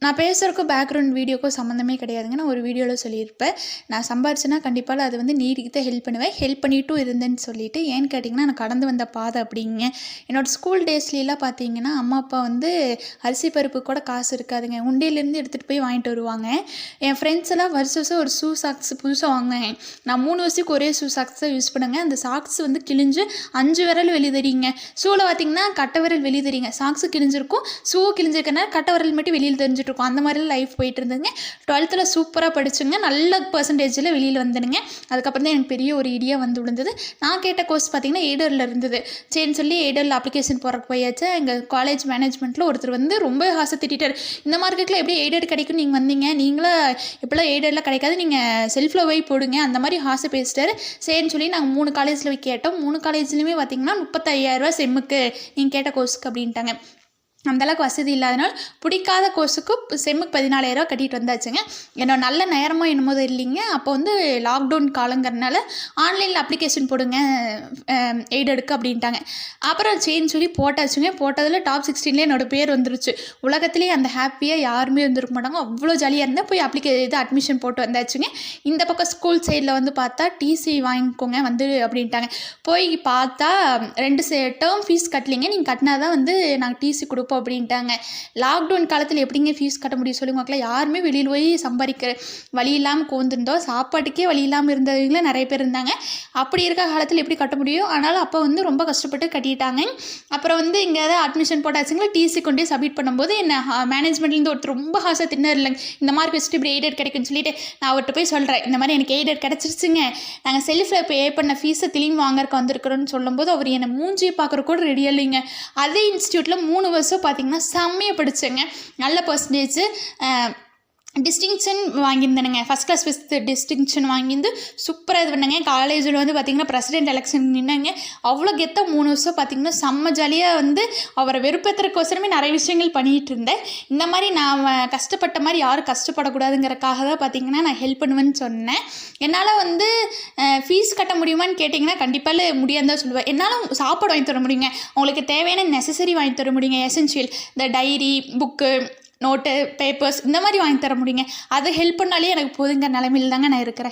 நான் பேசுகிறக்கும் பேக்ரவுண்ட் வீடியோக்கும் சம்மந்தமே கிடையாதுங்க. நான் ஒரு வீடியோவில் சொல்லியிருப்பேன். நான் சம்பாரிச்சேன்னா கண்டிப்பாக அது வந்து நீதிக்கு தான் ஹெல்ப் பண்ணுவேன். ஹெல்ப் பண்ணிட்டும் இருந்தேன்னு சொல்லிட்டு. ஏன்னு கேட்டிங்கன்னா, நான் கடந்து வந்த பாதை அப்படிங்க. என்னோடய ஸ்கூல் டேஸ்லலாம் பார்த்தீங்கன்னா, அம்மா அப்பா வந்து அரிசி பருப்பு கூட காசு இருக்காதுங்க. உண்டியிலேருந்து எடுத்துகிட்டு போய் வாங்கிட்டு வருவாங்க. என் ஃப்ரெண்ட்ஸ் எல்லாம் வருஷம் வருஷம் ஒரு ஷூ சாக்ஸ் புதுசாக வாங்கினேன். நான் 3 வருஷத்துக்கு ஒரே ஷூ சாக்ஸ் தான் யூஸ் பண்ணுங்க. அந்த சாக்ஸ் வந்து கிழிஞ்சு 5 விரல் வெளியே தெரியுங்க. ஷூவில் பார்த்தீங்கன்னா கட்டை விரல் வெளியே தெரியுங்க. சாக்ஸு கிழிஞ்சிருக்கும், ஷூ கிழிஞ்சிருக்கனால கட்டை விரல் மட்டும் வெளியில் தெரிஞ்சிட்டு இருக்கும். அந்த மாதிரிலாம் லைஃப் போயிட்டு இருந்ததுங்க. 12th சூப்பராக படிச்சுங்க. நல்ல பர்சன்டேஜில் வெளியில் வந்துடுங்க. அதுக்கப்புறம் தான் எனக்கு பெரிய ஒரு இடியாக வந்து விழுந்தது. நான் கேட்ட கோர்ஸ் பார்த்தீங்கன்னா எய்டரில் இருந்தது. சரின்னு சொல்லி எய்டரில் அப்ளிகேஷன் போடுறக்கு போயாச்சு. எங்கள் காலேஜ் மேனேஜ்மெண்ட்டில் ஒருத்தர் வந்து ரொம்ப ஆசை திட்டார். இந்த மார்க்கெட்டில் எப்படி எய்டட் கிடைக்கும், நீங்கள் வந்தீங்க, நீங்களும் இப்போலாம் எய்டரில் கிடைக்காது, நீங்கள் செல்ஃபில் போய் போடுங்க, அந்த மாதிரி ஆசை பேசிட்டார். சரின்னு சொல்லி நாங்கள் 3 காலேஜில் போய் கேட்டோம். 3 காலேஜ்லையுமே பார்த்தீங்கன்னா 35,000 செம்முக்கு நீங்கள் கேட்ட கோர்ஸுக்கு அப்படின்ட்டாங்க. அந்தளவுக்கு வசதி இல்லாதனால பிடிக்காத கோர்ஸுக்கு செம்முக்கு 14,000 கட்டிட்டு வந்தாச்சுங்க. என்னோட நல்ல நேரமாக என்னமோ இல்லைங்க. அப்போ வந்து லாக்டவுன் காலங்கிறனால ஆன்லைனில் அப்ளிகேஷன் போடுங்க எய்டடுக்கு அப்படின்ட்டாங்க. அப்புறம் சரின்னு சொல்லி போட்டாச்சுங்க. போட்டதில் டாப் 16 என்னோடய பேர் வந்துருச்சு. உலகத்துலேயே அந்த ஹாப்பியாக யாருமே இருந்திருக்க மாட்டாங்க. அவ்வளோ ஜாலியாக இருந்தேன். போய் அட்மிஷன் போட்டு வந்தாச்சுங்க. இந்த பக்கம் ஸ்கூல் சைடில் வந்து பார்த்தா டிசி வாங்கிக்கோங்க வந்து அப்படின்ட்டாங்க. போய் பார்த்தா 2 டேர்ம் ஃபீஸ் கட்டலிங்க, நீங்கள் கட்டினா தான் வந்து நாங்கள் டிசி கொடுப்போம் அப்படின்ட்டாங்க. லாக்டவுன் காலத்தில் எப்படிங்க ஃபீஸ் கட்ட முடியும் சொல்லுங்க மக்களே. யாருமே வெளியில் போய் சம்பாதிக்கிற வழி இல்லாமல் கோந்துருந்தோம். சாப்பாட்டுக்கே வழி இல்லாமல் இருந்தவங்களும் நிறைய பேர் இருந்தாங்க. அப்படி இருக்க காலத்தில் எப்படி கட்ட முடியும்? ஆனாலும் அப்போ வந்து ரொம்ப கஷ்டப்பட்டு கட்டிட்டாங்க. அப்புறம் வந்து இங்கே ஏதாவது அட்மிஷன் போட்டாச்சுங்களா, டிசி கொண்டு சப்மிட் பண்ணும்போது என்ன மேனேஜ்மெண்ட்லேருந்து ஒருத்தர் ரொம்ப ஆசை தின்னர் இல்லைங்க. இந்த மார்க் வச்சுட்டு இப்படி எய்டட் கிடைக்குன்னு சொல்லிட்டு நான் அவர்கிட்ட போய் சொல்கிறேன், இந்த மாதிரி எனக்கு எய்டட் கிடச்சிருச்சுங்க, நாங்கள் செல்ஃபில் பே பண்ண ஃபீஸை திரும்பி வாங்கறக்கு வந்திருக்கிறோன்னு சொல்லும்போது அவர் என்னை மூஞ்சியை பார்க்குற கூட ரெடி இல்லைங்க. அதே இன்ஸ்டியூட்டில் 3 வருஷம் பார்த்தீங்கன்னா செம்மையாக படித்தேங்க. நல்ல பர்சன்டேஜ் டிஸ்டிங்ஷன் வாங்கியிருந்தேனுங்க. ஃபஸ்ட் கிளாஸ் வித் டிஸ்டிங்ஷன் வாங்கியிருந்து சூப்பராக இது பண்ணேங்க. காலேஜில் வந்து பார்த்திங்கன்னா பிரசிடென்ட் எலெக்ஷன் நின்னாங்க. அவ்வளோ கெத்தாக 3 வருஷம் பார்த்திங்கன்னா செம்ம ஜாலியாக வந்து அவரை வெறுப்பேற்றுறக்கோசரமே நிறைய விஷயங்கள் பண்ணிகிட்டு இருந்தேன். இந்த மாதிரி நான் கஷ்டப்பட்ட மாதிரி யாரும் கஷ்டப்படக்கூடாதுங்கிறக்காக தான் பார்த்திங்கன்னா நான் ஹெல்ப் பண்ணுவேன்னு சொன்னேன். என்னால் வந்து ஃபீஸ் கட்ட முடியுமான்னு கேட்டிங்கன்னா கண்டிப்பாக முடியாதுன்னு தான் சொல்லுவேன். என்னால் சாப்பாடு வாங்கி தர முடியுங்க, உங்களுக்கு தேவையான நெசசரி வாங்கி தர முடியுங்க, எசென்ஷியல் இந்த டைரி, புக்கு, நோட்டு, பேப்பர்ஸ் இந்த மாதிரி வாங்கி தர முடியுங்க. அதை ஹெல்ப் பண்ணாலே எனக்கு போதுங்கிற நிலைமையில் தாங்க நான் இருக்கிறேன்.